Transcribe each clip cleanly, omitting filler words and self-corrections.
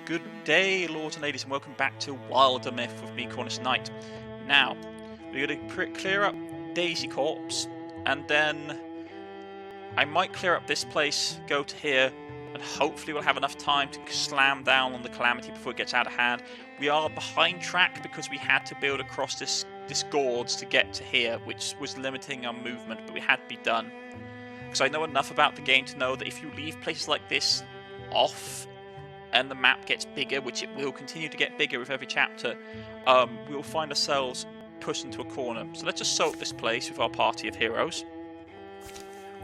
Good day, lords and ladies, and welcome back to WilderMyth with me, Cornish-knight. Now, we're going to clear up Daisy Corpse, and then I might clear up this place, go to here, and hopefully we'll have enough time to slam down on the Calamity before it gets out of hand. We are behind track because we had to build across this gorge to get to here, which was limiting our movement, but we had to be done. Because I know enough about the game to know that if you leave places like this off, and the map gets bigger, which it will continue to get bigger with every chapter, we'll find ourselves pushed into a corner. So let's just soak this place with our party of heroes.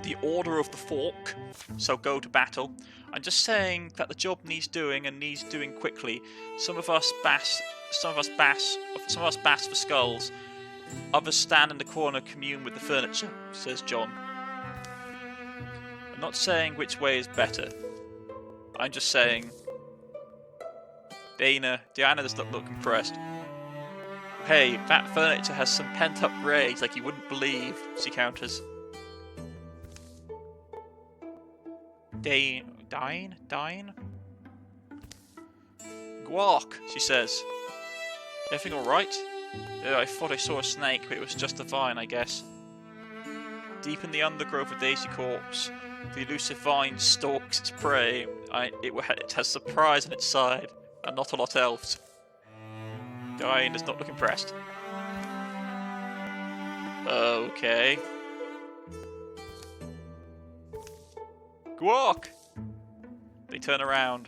The Order of the Fork, so go to battle. I'm just saying that the job needs doing and needs doing quickly. Some of us bass for skulls. Others stand in the corner, commune with the furniture, says John. I'm not saying which way is better. I'm just saying. Diana does not look impressed. Hey, that furniture has some pent-up rage like you wouldn't believe, she counters. Dying? Guark, she says. Everything alright? I thought I saw a snake, but it was just a vine, I guess. Deep in the undergrowth of Daisy Corpse, the elusive vine stalks its prey. It has surprise on its side, and not a lot else. Diane does not look impressed. Okay. Guark! They turn around.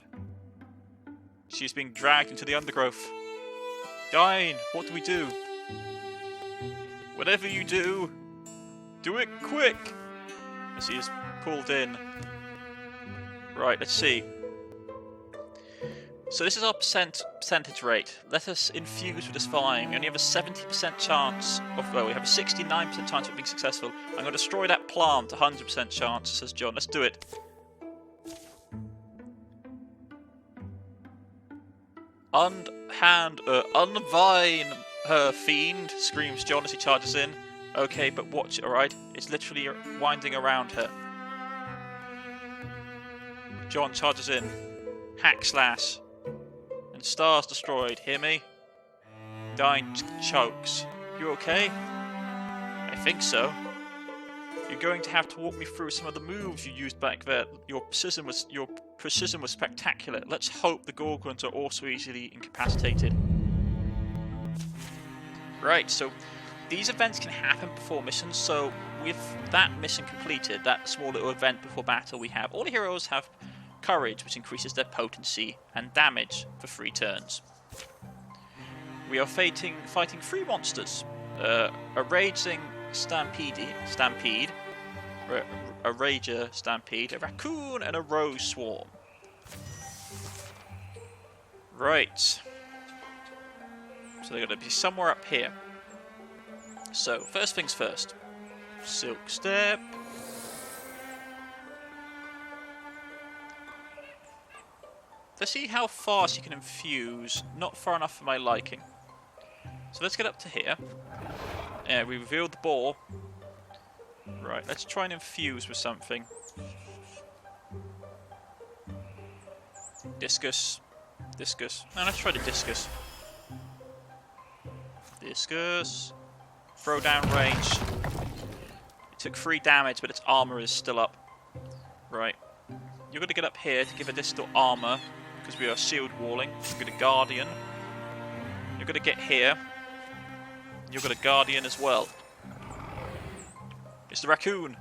She's being dragged into the undergrowth. Diane, what do we do? Whatever you do, do it quick! As he is pulled in. Right, let's see. So this is our percentage rate. Let us infuse with this vine. We only have a 70% chance of, well, we have a 69% chance of being successful. I'm going to destroy that plant, 100% chance, says John. Let's do it. Unvine her, fiend, screams John as he charges in. Okay, but watch it, alright? It's literally winding around her. John charges in. Hack slash. And stars destroyed. Hear me? Dine chokes. You okay? I think so. You're going to have to walk me through some of the moves you used back there. Your precision was spectacular. Let's hope the Gorgons are also easily incapacitated. Right, so these events can happen before missions, so with that mission completed, that small little event before battle, we have all the heroes have courage, which increases their potency, and damage for 3 turns. We are fighting 3 monsters. A raging stampede, a rager stampede, a raccoon, and a rose swarm. Right. So they're going to be somewhere up here. So, first things first. Silk step. Let's see how fast you can infuse. Not far enough for my liking. So let's get up to here. Yeah, we revealed the ball. Right, let's try and infuse with something. Discus. Now let's try the discus. Discus. Throw down range. It took 3 damage, but its armor is still up. Right. You're going to get up here to give additional armor, because we are shield walling. You're going to guardian. You're going to get here. You're going to guardian as well. It's the raccoon.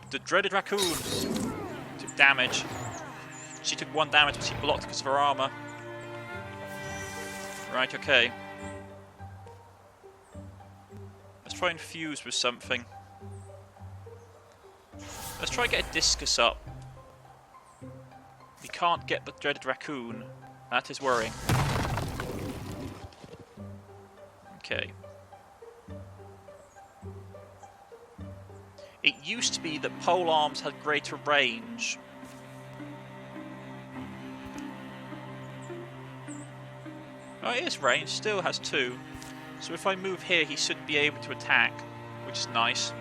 The dreaded raccoon. Took damage. She took 1 damage, but she blocked because of her armor. Right, okay. Let's try and fuse with something. Let's try and get a discus up. We can't get the dreaded raccoon. That is worrying. Okay. It used to be that pole arms had greater range. Oh, it is range. Still has 2. So if I move here, he should be able to attack, which is nice.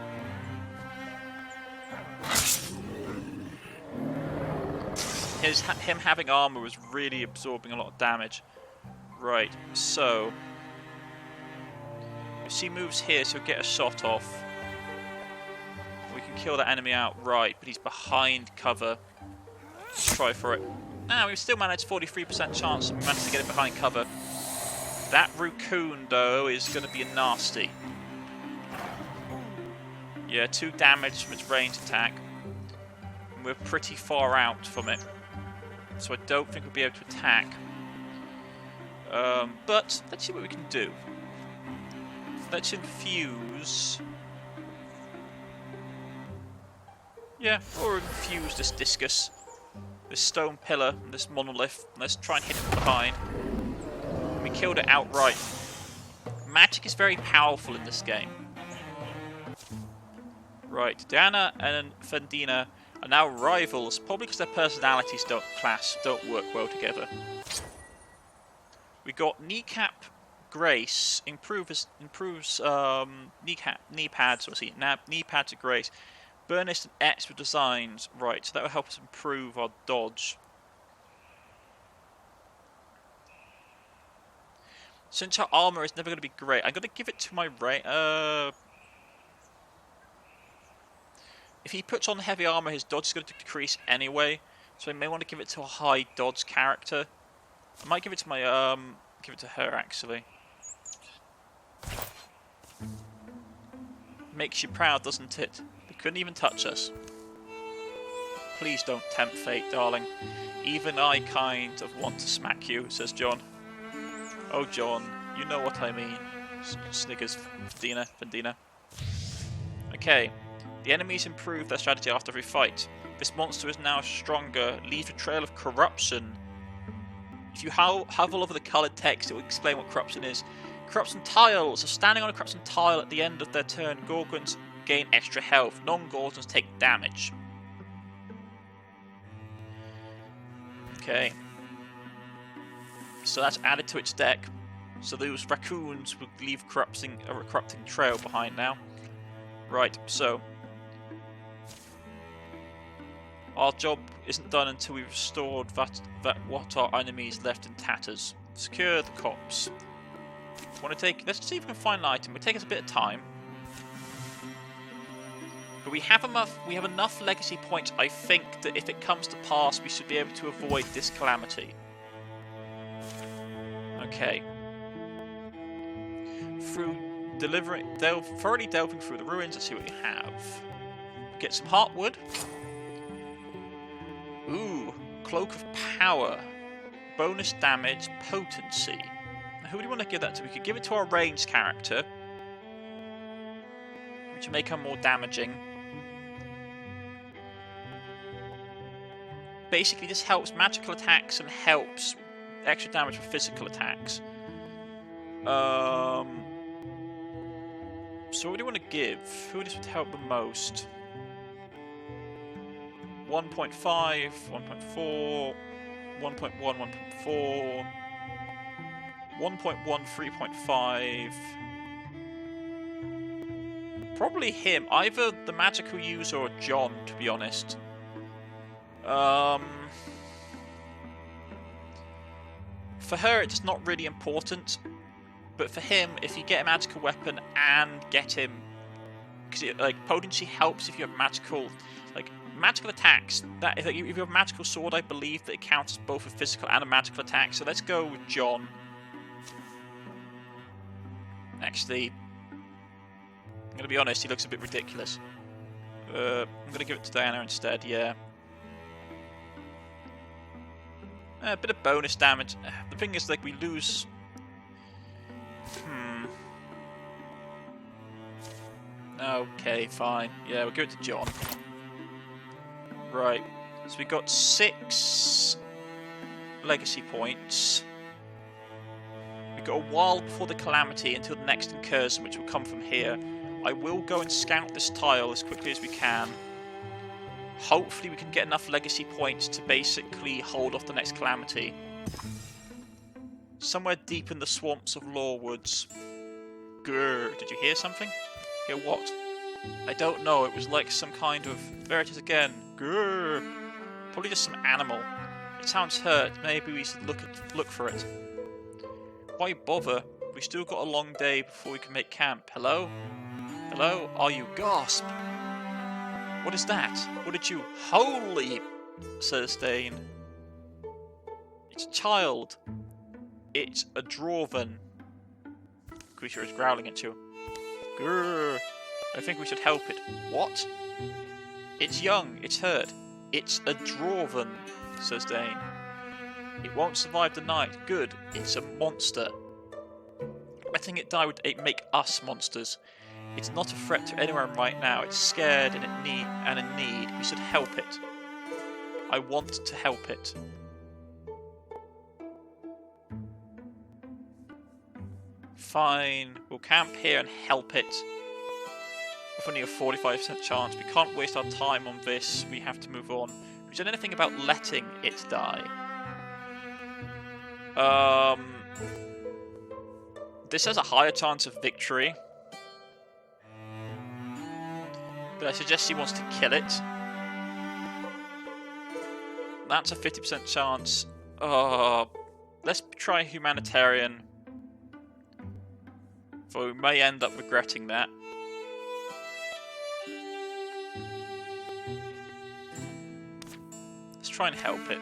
him having armor was really absorbing a lot of damage. Right, so if she moves here, she'll get a shot off. We can kill that enemy outright, but he's behind cover. Let's try for it. Ah, we've still managed 43% chance. We managed to get it behind cover. That raccoon, though, is going to be nasty. Yeah, 2 damage from its range attack. And we're pretty far out from it, so I don't think we'll be able to attack. But let's see what we can do. Let's infuse. Yeah, or infuse this discus, this stone pillar, and this monolith. Let's try and hit it from behind. We killed it outright. Magic is very powerful in this game. Right, Diana and Fendina are now rivals, probably because their personalities don't clash, don't work well together. We got Kneecap Grace, improves knee pads, or see, knee pads of Grace. Burnished and etched with designs. Right, so that will help us improve our dodge. Since our armor is never going to be great, I'm going to give it to my if he puts on heavy armor, his dodge is going to decrease anyway, so I may want to give it to a high dodge character. I might give it to my give it to her actually. Makes you proud, doesn't it? They couldn't even touch us. Please don't tempt fate, darling. Even I kind of want to smack you, says John. Oh, John, you know what I mean. Sniggers, Fendina. Okay. The enemies improve their strategy after every fight. This monster is now stronger, leaves a trail of corruption. If you hover over the coloured text, it will explain what corruption is. Corruption tiles. So standing on a corruption tile at the end of their turn, Gorgons gain extra health. Non-Gorgons take damage. Okay. So that's added to its deck. So those raccoons will leave a corrupting trail behind now. Right, so our job isn't done until we've restored what our enemies left in tatters. Secure the corpse. Let's see if we can find an item. It'll take us a bit of time. But we have enough legacy points, I think, that if it comes to pass, we should be able to avoid this calamity. Okay. Thoroughly delving through the ruins, let's see what we have. Get some heartwood. Ooh, Cloak of Power. Bonus damage, potency. Now, who do we want to give that to? We could give it to our ranged character, which will make her more damaging. Basically, this helps magical attacks and helps extra damage with physical attacks. So what do you want to give? Who does it help the most? 1.5, 1.4, 1.1, 1.4, 1.1, 3.5. Probably him. Either the magical user or John, to be honest. For her, it's not really important. But for him, if you get a magical weapon and get him, because potency helps if you have magical attacks. That if you have a magical sword, I believe that it counts as both a physical and a magical attack. So let's go with John. Actually, I'm gonna be honest, he looks a bit ridiculous. I'm gonna give it to Diana instead. Yeah. A bit of bonus damage. The thing is, we lose. Okay, fine. Yeah, we'll give it to John. Right. So we got 6 legacy points. We've got a while before the calamity until the next incursion, which will come from here. I will go and scout this tile as quickly as we can. Hopefully we can get enough legacy points to basically hold off the next calamity. Somewhere deep in the swamps of Lorewoods. Grr. Did you hear something? Hear what? I don't know. It was like some kind of... There it is again. Grr. Probably just some animal. It sounds hurt. Maybe we should look for it. Why bother? We still got a long day before we can make camp. Hello? Hello? Are you? Gasp! What is that? What did you... Holy... says Dane. It's a child. It's a dwarven. Creature is growling at you. Grrr. I think we should help it. What? It's young. It's hurt. It's a dwarven, says Dane. It won't survive the night. Good. It's a monster. Letting it die would make us monsters. It's not a threat to anyone right now. It's scared and in need. We should help it. I want to help it. Fine. We'll camp here and help it. With only a 45% chance. We can't waste our time on this. We have to move on. Have you done anything about letting it die? This has a higher chance of victory. But I suggest he wants to kill it. That's a 50% chance. Let's try humanitarian. For we may end up regretting that. Let's try and help it.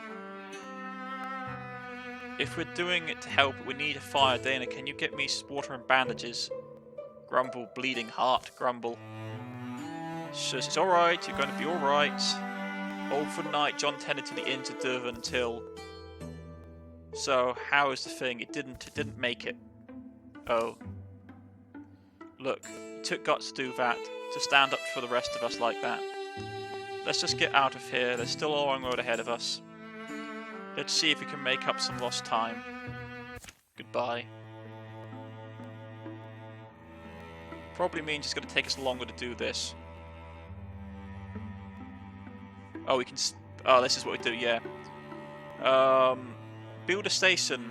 If we're doing it to help it, we need a fire. Dana, can you get me water and bandages? Grumble, bleeding heart, grumble. Says it's alright, you're going to be alright. All for the night, John tended to the inn to Durban until... So, how is the thing? It didn't make it. Oh. Look, it took guts to do that. To stand up for the rest of us like that. Let's just get out of here. There's still a long road ahead of us. Let's see if we can make up some lost time. Goodbye. Probably means it's going to take us longer to do this. Oh, we can... Oh, this is what we do, yeah. Build a station.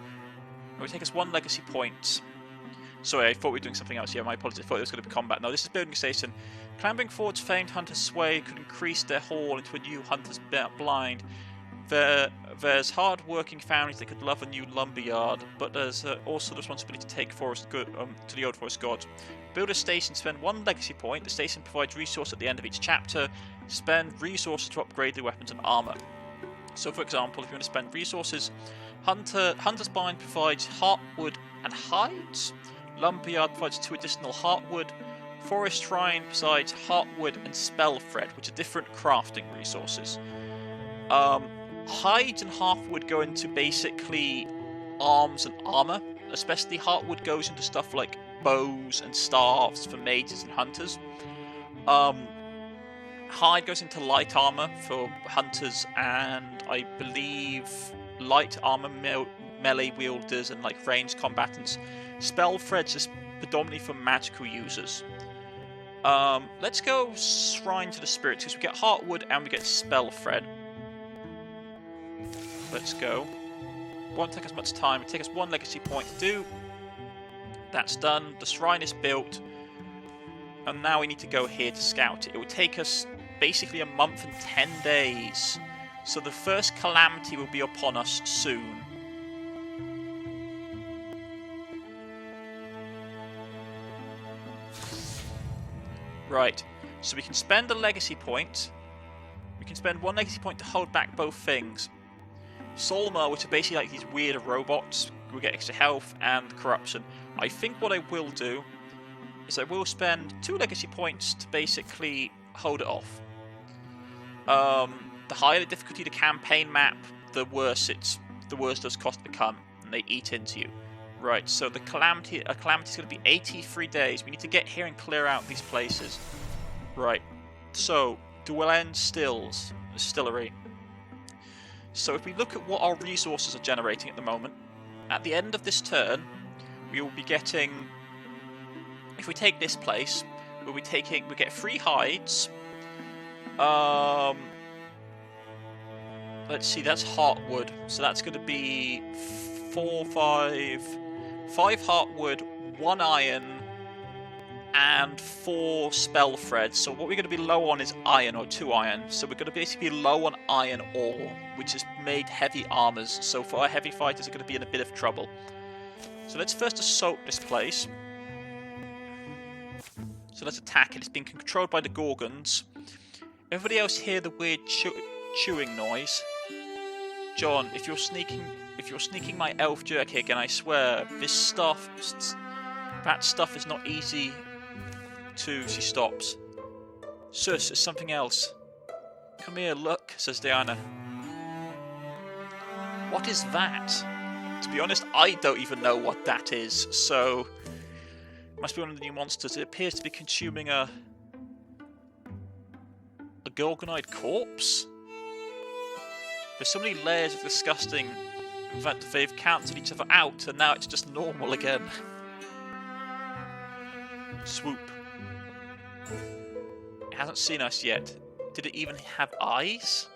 It will take us 1 legacy point. Sorry, I thought we were doing something else. Yeah, my apologies. I thought it was going to be combat. No, this is building a station. Clambering forward's famed hunter's sway could increase their haul into a new hunter's blind. There's hard-working families that could love a new lumberyard, but there's also the responsibility to take forest good to the old forest gods. Build a station, spend 1 legacy point. The station provides resource at the end of each chapter. Spend resources to upgrade the weapons and armor. So, for example, if you want to spend resources, Hunter's Bind provides heartwood and hides. Lumberyard provides 2 additional heartwood. Forest Shrine provides heartwood and spell thread, which are different crafting resources. Hides and heartwood go into basically arms and armor. Especially heartwood goes into stuff like bows and staves for mages and hunters. Hide goes into light armor for hunters and I believe light armor melee wielders and like ranged combatants. Spell threads is predominantly for magical users. Let's go Shrine to the Spirits because we get heartwood and we get spell thread. Let's go. Won't take us much time. It'll take us 1 legacy point to do. That's done. The shrine is built. And now we need to go here to scout it. It will take us basically a month and 10 days. So the first calamity will be upon us soon. Right. So we can spend a legacy point. We can spend 1 legacy point to hold back both things. Solma, which are basically like these weird robots, will get extra health and corruption. I think what I will do is I will spend 2 legacy points to basically hold it off. The higher the difficulty of the campaign map, the worse those costs become, and they eat into you. Right, so the calamity is going to be 83 days. We need to get here and clear out these places. Right, so Dwellen Stills, Distillery. So if we look at what our resources are generating at the moment, at the end of this turn, we will be getting, if we take this place, we get 3 hides. Let's see, that's heartwood, so that's going to be 5 heartwood, 1 iron, and 4 spell threads. So what we're going to be low on is iron, or 2 iron. So we're going to basically be low on iron ore, which has made heavy armors. So for our heavy fighters are going to be in a bit of trouble. So let's first assault this place. So let's attack it. It's being controlled by the Gorgons. Everybody else hear the weird chewing noise? John, if you're sneaking my elf jerky again, I swear that stuff is not easy to. She stops. Sus, it's something else. Come here, look, says Diana. What is that? To be honest, I don't even know what that is, so it must be one of the new monsters. It appears to be consuming a Gorgonite corpse? There's so many layers of disgusting that they've cancelled each other out, and now it's just normal again. Swoop. It hasn't seen us yet. Did it even have eyes?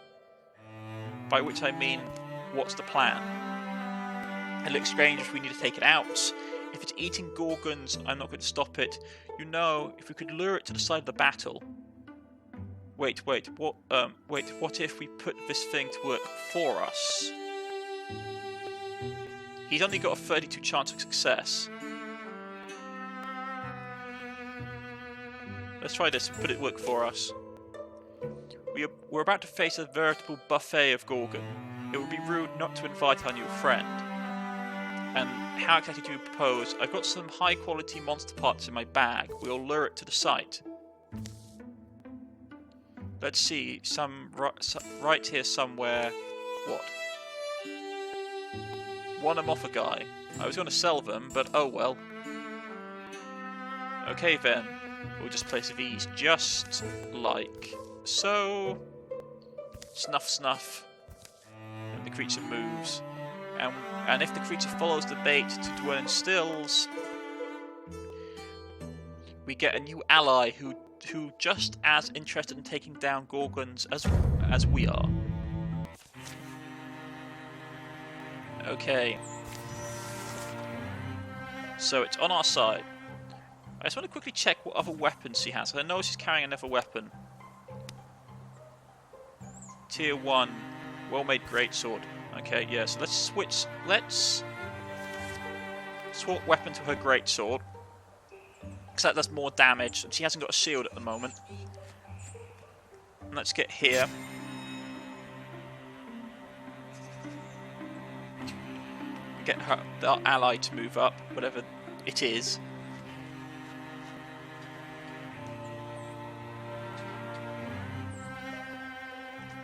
By which I mean, what's the plan? It looks strange if we need to take it out. If it's eating Gorgons, I'm not going to stop it. You know, if we could lure it to the side of the battle. Wait, what if we put this thing to work for us? He's only got a 32 chance of success. Let's try this and put it to work for us. We're about to face a veritable buffet of Gorgon. It would be rude not to invite our new friend. And how exactly do you propose? I've got some high quality monster parts in my bag. We'll lure it to the site. Let's see, right here somewhere. What? Want them off a guy. I was going to sell them, but oh well. Okay then, we'll just place these just like so. Snuff, snuff. And the creature moves. And if the creature follows the bait to dwell in stills, we get a new ally who just as interested in taking down Gorgons as we are. Okay. So it's on our side. I just want to quickly check what other weapons she has. I know she's carrying another weapon. Tier 1, well-made greatsword. Okay, yeah, so let's switch. Let's swap weapon to her greatsword. Because that does more damage, and she hasn't got a shield at the moment. And let's get here. Get our ally to move up, whatever it is.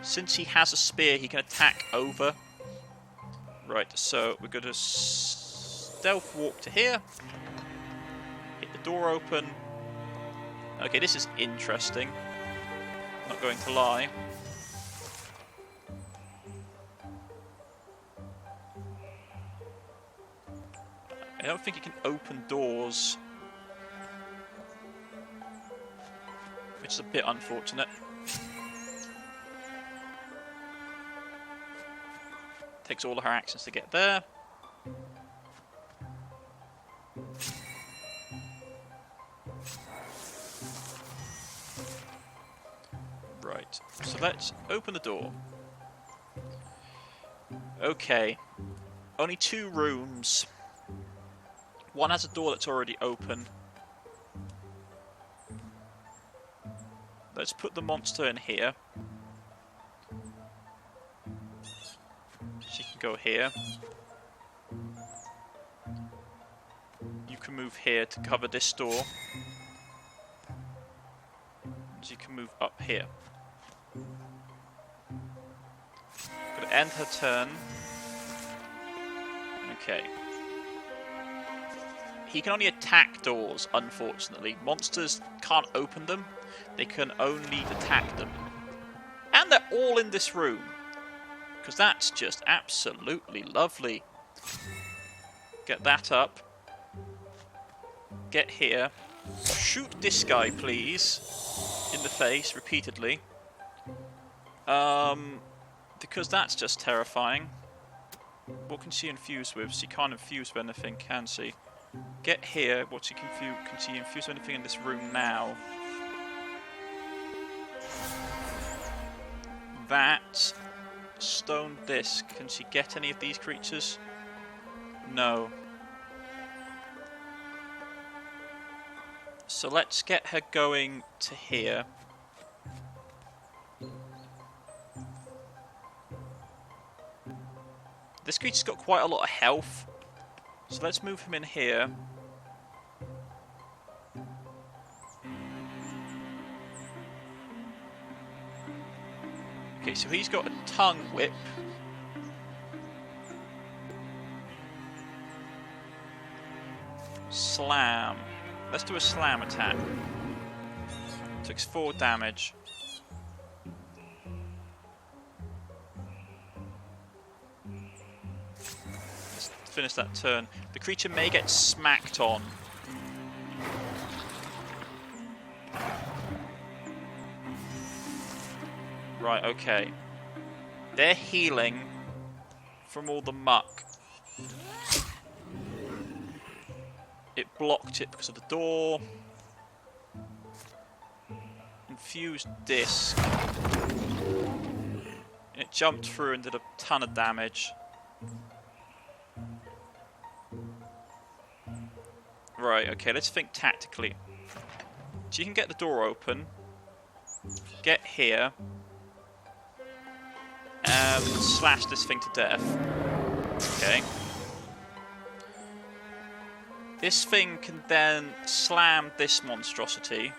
Since he has a spear, he can attack over. Right, so we're going to stealth walk to here. Hit the door open. Okay, this is interesting. Not going to lie. I don't think you can open doors, which is a bit unfortunate. Takes all of her actions to get there. Right, so let's open the door. Okay, only 2 rooms. One has a door that's already open. Let's put the monster in here. She can go here. You can move here to cover this door. She can move up here. Gonna end her turn. Okay. He can only attack doors, unfortunately. Monsters can't open them. They can only attack them. And they're all in this room. Because that's just absolutely lovely. Get that up. Get here. Shoot this guy, please. In the face, repeatedly. Because that's just terrifying. What can she infuse with? She can't infuse with anything, can she? Get here. What's he confused? Can she infuse anything in this room now? That stone disc. Can she get any of these creatures? No. So let's get her going to here. This creature's got quite a lot of health. So let's move him in here. Okay, so he's got a tongue whip. Slam. Let's do a slam attack. Takes 4 damage. Let's finish that turn. The creature may get smacked on. Right, okay. They're healing from all the muck. It blocked it because of the door. Infused disc. And it jumped through and did a ton of damage. Right, okay, let's think tactically. So you can get the door open. Get here. And slash this thing to death. Okay. This thing can then slam this monstrosity.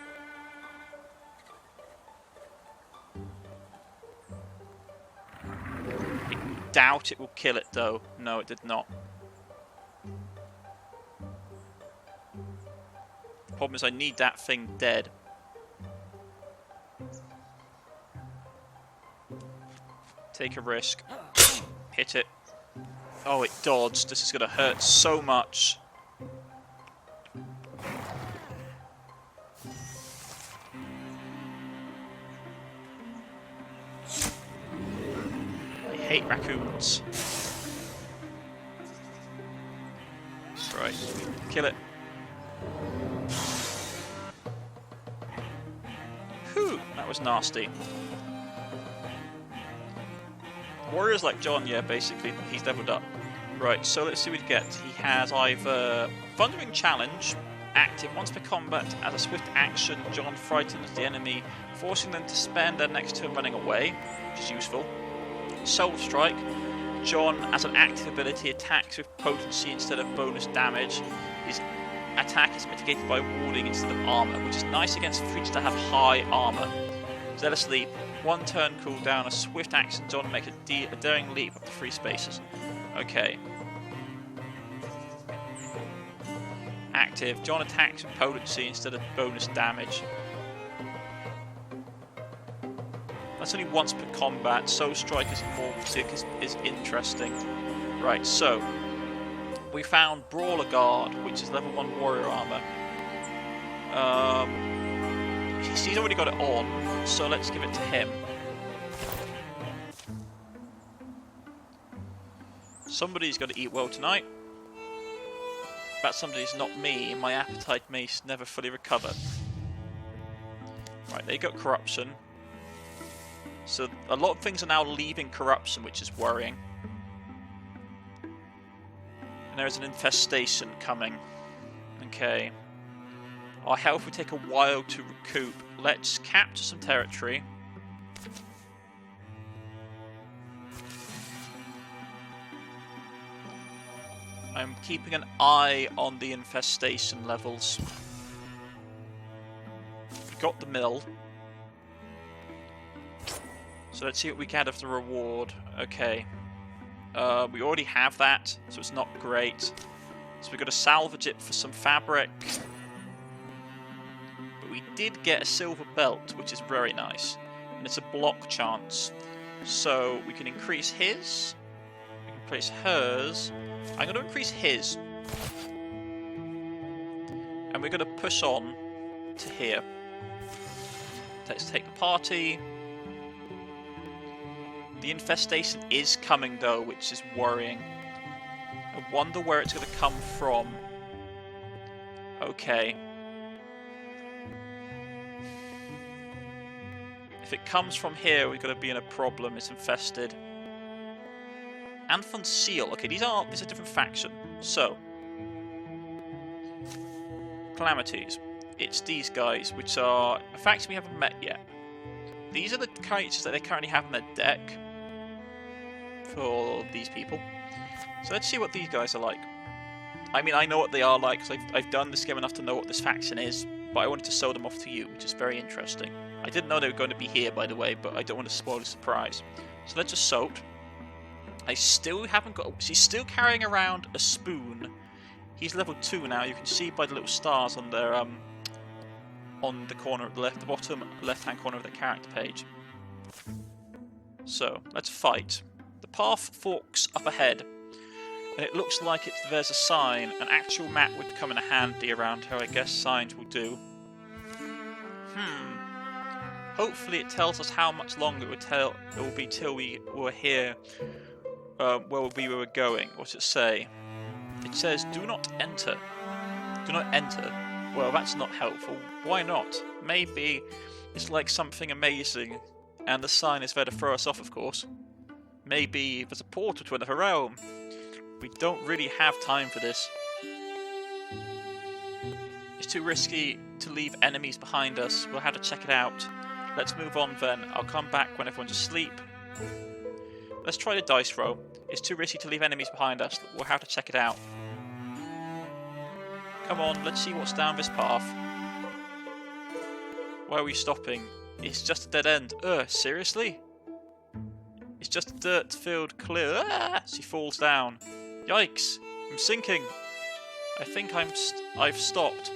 I doubt it will kill it though. No, it did not. The problem is I need that thing dead. Take a risk. Hit it. Oh, it dodged. This is going to hurt so much. I hate raccoons. Right. Kill it. Whew, that was nasty. Warriors like John, yeah, basically, he's leveled up. Right, so let's see what we get. He has either Thundering Challenge, active once per combat. As a swift action, John frightens the enemy, forcing them to spend their next turn running away, which is useful. Soul Strike, John, as an active ability, attacks with potency instead of bonus damage. His attack is mitigated by warding instead of armor, which is nice against creatures that have high armor. Zealous Leap, 1 turn cooldown, a swift action, John makes a daring leap up to 3 spaces. Okay. Active, John attacks with potency instead of bonus damage. That's only once per combat. Soul Strike is more is interesting. Right, so we found Brawler Guard, which is level 1 warrior armor. He's already got it on, so let's give it to him. Somebody's got to eat well tonight. That somebody's not me. My appetite may never fully recover. Right, they got corruption. So a lot of things are now leaving corruption, which is worrying. And there's an infestation coming. Okay. Our health will take a while to recoup. Let's capture some territory. I'm keeping an eye on the infestation levels. We've got the mill. So let's see what we get of the reward. Okay. We already have that, so it's not great. So we've got to salvage it for some fabric. But we did get a silver belt, which is very nice. And it's a block chance. So we can increase his. We can place hers. I'm going to increase his. And we're going to push on to here. Let's take the party. The infestation is coming though, which is worrying. I wonder where it's going to come from. Okay. If it comes from here, we're going to be in a problem. It's infested. Anthon Seal. Okay, this is a different faction. So, Calamities. It's these guys, which are a faction we haven't met yet. These are the characters that they currently have in their deck for these people. So let's see what these guys are like. I mean, I know what they are like because I've done this game enough to know what this faction is, but I wanted to show them off to you, which is very interesting. I didn't know they were going to be here, by the way, but I don't want to spoil the surprise. So let's just Salt. I still haven't got... He's still carrying around a spoon. He's level 2 now. You can see by the little stars on their on the corner at the bottom left-hand corner of the character page. So let's fight. The path forks up ahead, and it looks like there's a sign. An actual map would come in handy around here. I guess signs will do. Hopefully it tells us how much longer it will be till we were here, where we were going. What's it say? It says, "Do not enter." Do not enter. Well, that's not helpful. Why not? Maybe it's like something amazing, and the sign is there to throw us off, of course. Maybe there's a portal to another realm. We don't really have time for this. It's too risky to leave enemies behind us. We'll have to check it out. Let's move on then. I'll come back when everyone's asleep. Let's try the dice roll. It's too risky to leave enemies behind us. We'll have to check it out. Come on, let's see what's down this path. Why are we stopping? It's just a dead end. Seriously? It's just a dirt-filled clear. She falls down. Yikes! I'm sinking. I think I've stopped.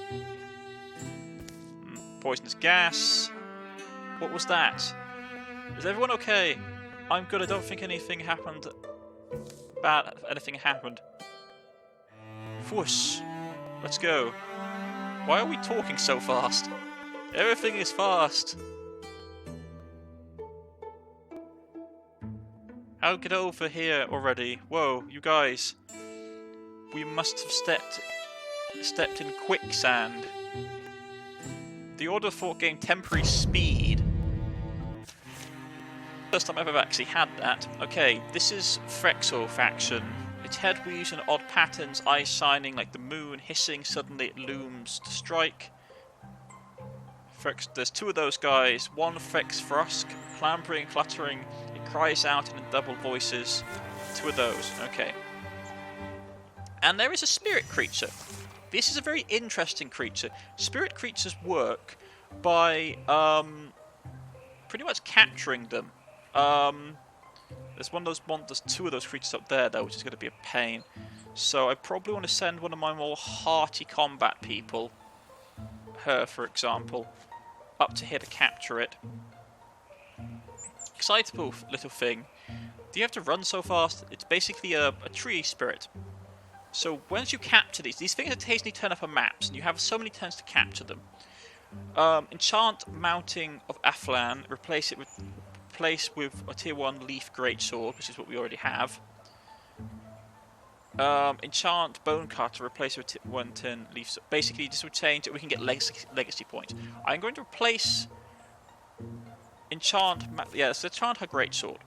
Poisonous gas. What was that? Is everyone okay? I'm good. I don't think anything happened. Anything happened. Whoosh. Let's go. Why are we talking so fast? Everything is fast. How get over here already? Whoa, you guys. We must have stepped in quicksand. The Order of Thought gained temporary speed. First time I've ever actually had that. Okay, this is Frexor faction. Its head weaves in odd patterns, eyes shining like the moon, hissing, suddenly it looms to strike. There's two of those guys. One Frex Frusk, clambering, cluttering, it cries out in double voices. Two of those, okay. And there is a spirit creature. This is a very interesting creature. Spirit creatures work by pretty much capturing them. There's two of those creatures up there though, which is going to be a pain. So I probably want to send one of my more hearty combat people, her for example, up to here to capture it. Excitable little thing. Do you have to run so fast? It's basically a tree spirit. So once you capture these things occasionally turn up on maps, and you have so many turns to capture them. Enchant Mounting of Aflan, replace with a tier 1 leaf greatsword, which is what we already have. Enchant Bone Cutter, replace with 1 tin leaf sword. Basically, this will change it. We can get legacy points. I'm going to replace enchant her greatsword.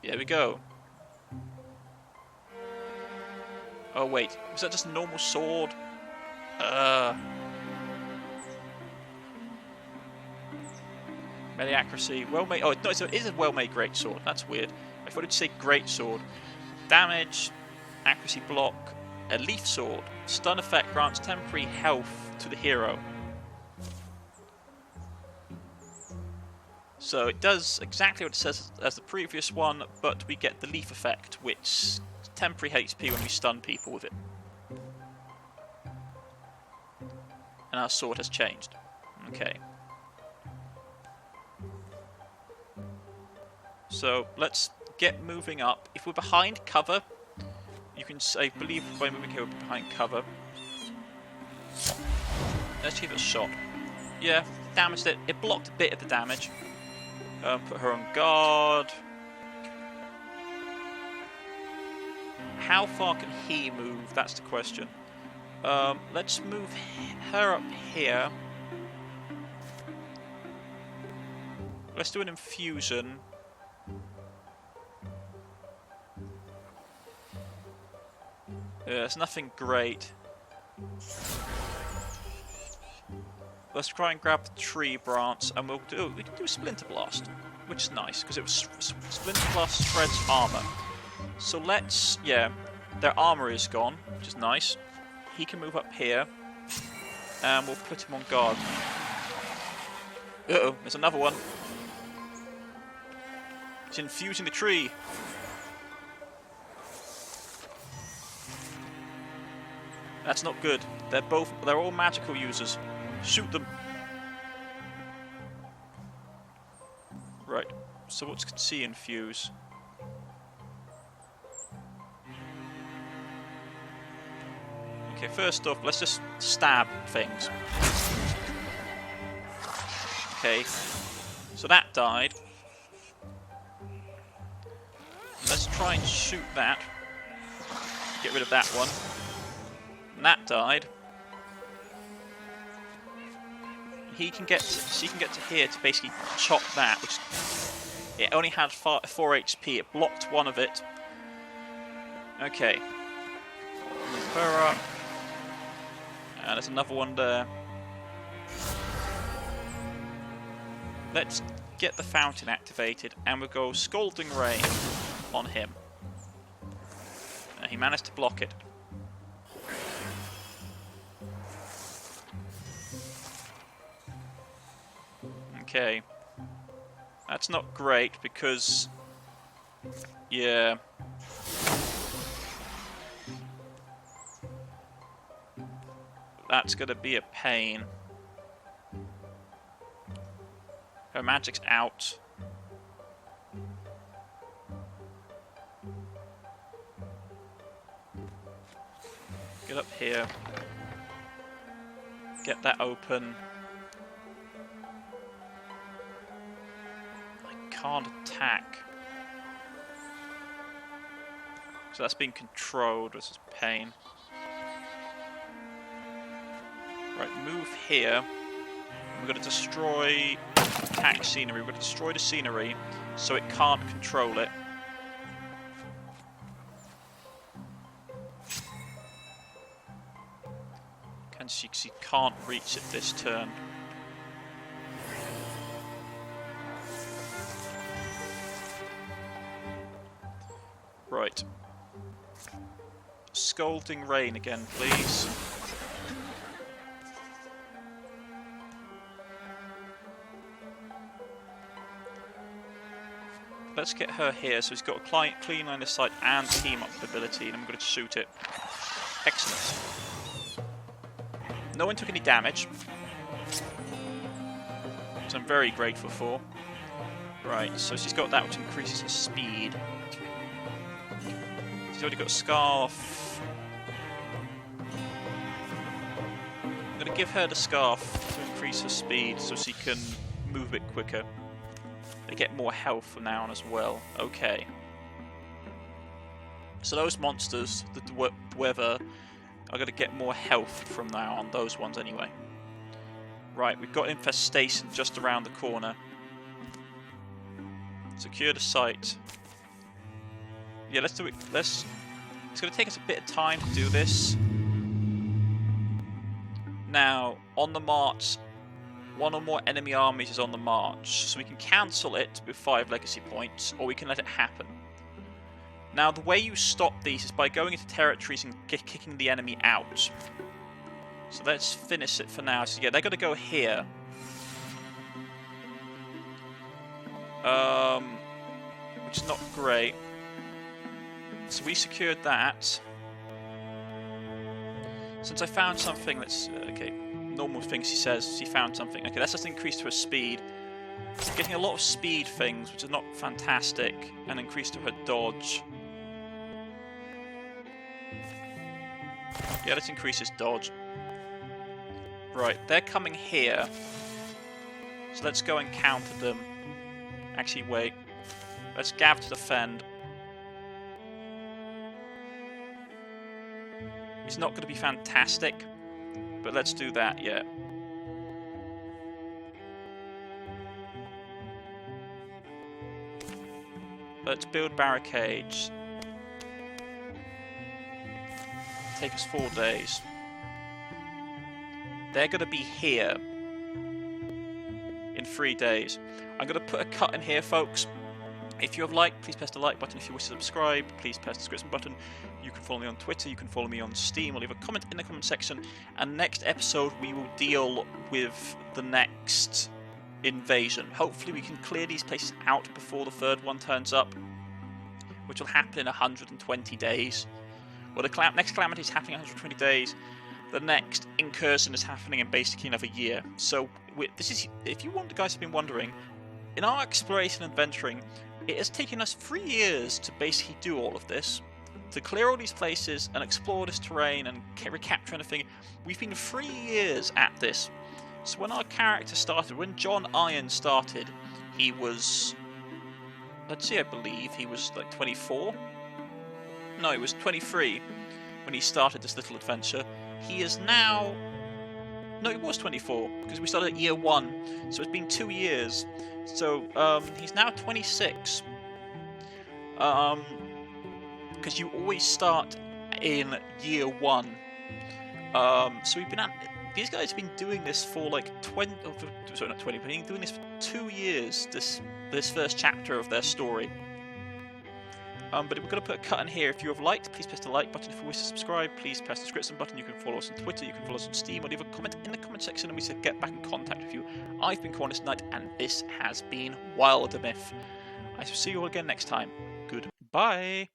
There we go. Oh wait, was that just a normal sword? Melee accuracy, well made. Oh no, it is a well made greatsword. That's weird. I thought it'd say greatsword. Damage, accuracy block, a leaf sword. Stun effect grants temporary health to the hero. So it does exactly what it says as the previous one, but we get the leaf effect, which is temporary HP when we stun people with it. And our sword has changed. Okay. So let's get moving up. If we're behind cover, you can say, I believe by moving here we're behind cover. Let's give it a shot. Yeah, damaged it. It blocked a bit of the damage. Put her on guard. how far can he move? That's the question. Let's move her up here. Let's do an infusion. It's nothing great. Let's try and grab the tree branch, and we can do a Splinter Blast, which is nice because it was Splinter Blast spreads armor. So let's, yeah, their armor is gone, which is nice. He can move up here, and we'll put him on guard. Uh-oh, there's another one. He's infusing the tree. That's not good. They're all magical users. Shoot them. Right. So what can she infuse? Okay, first off, let's just stab things. Okay. So that died. Let's try and shoot that. Get rid of that one. And that died. She can get to here to basically chop that, which it only had 4 HP. It blocked one of it. Okay. Move her up. And there's another one there. Let's get the fountain activated, and we'll go Scalding Rain on him. He managed to block it. Okay. That's not great because, yeah. That's gonna be a pain. Her magic's out. Get up here. Get that open. Can't attack. So that's being controlled, which is pain. Right, move here. We're going to destroy attack scenery. We're going to destroy the scenery so it can't control it. She can't reach it this turn. Right. Scalding Rain again, please. Let's get her here, so he's got a clean line of sight and team up ability, and I'm going to shoot it. Excellent. No one took any damage, which I'm very grateful for. Right, so she's got that, which increases her speed. She's already got Scarf. I'm going to give her the Scarf to increase her speed so she can move a bit quicker. They get more health from now on as well. Okay. So those monsters, the weather, are going to get more health from now on. Those ones anyway. Right, we've got infestation just around the corner. Secure the site. Yeah, let's do it. It's going to take us a bit of time to do this. Now, on the march, one or more enemy armies is on the march, so we can cancel it with 5 legacy points, or we can let it happen. Now, the way you stop these is by going into territories and kicking the enemy out. So let's finish it for now. So yeah, they're going to go here. Which is not great. So we secured that. Since I found something that's... okay, normal things she says, she found something. Okay, that's just increased her speed. Getting a lot of speed things, which are not fantastic, and increased to her dodge. Yeah, let's increase his dodge. Right, they're coming here. So let's go and counter them. Actually, wait. Let's Gav to defend. It's not going to be fantastic, but let's do that, yeah. Let's build barricades. Take us 4 days. They're going to be here in 3 days. I'm going to put a cut in here, folks. If you have liked, please press the like button. If you wish to subscribe, please press the subscription button. You can follow me on Twitter, you can follow me on Steam, or leave a comment in the comment section. And next episode, we will deal with the next invasion. Hopefully we can clear these places out before the third one turns up, which will happen in 120 days. Well, the next calamity is happening in 120 days. The next incursion is happening in basically another year. So this is, if you guys have been wondering, in our exploration and adventuring, it has taken us 3 years to basically do all of this, to clear all these places and explore this terrain and recapture anything. We've been 3 years at this. So when our character started, when John Iron started, he was, let's see, I believe he was like 24? No, he was 23 when he started this little adventure. He is now... No, he was 24, because we started at year 1, so it's been 2 years. So, he's now 26. Because you always start in year 1. So we've been at... These guys have been doing this for like 20... Oh, sorry, not 20, but they've been doing this for 2 years, this first chapter of their story. But we're going to put a cut in here. If you have liked, please press the like button. If you wish to subscribe, please press the subscription button. You can follow us on Twitter, you can follow us on Steam, or leave a comment in the comment section and we should get back in contact with you. I've been Cornish-knight, and this has been WilderMyth. I shall see you all again next time. Goodbye.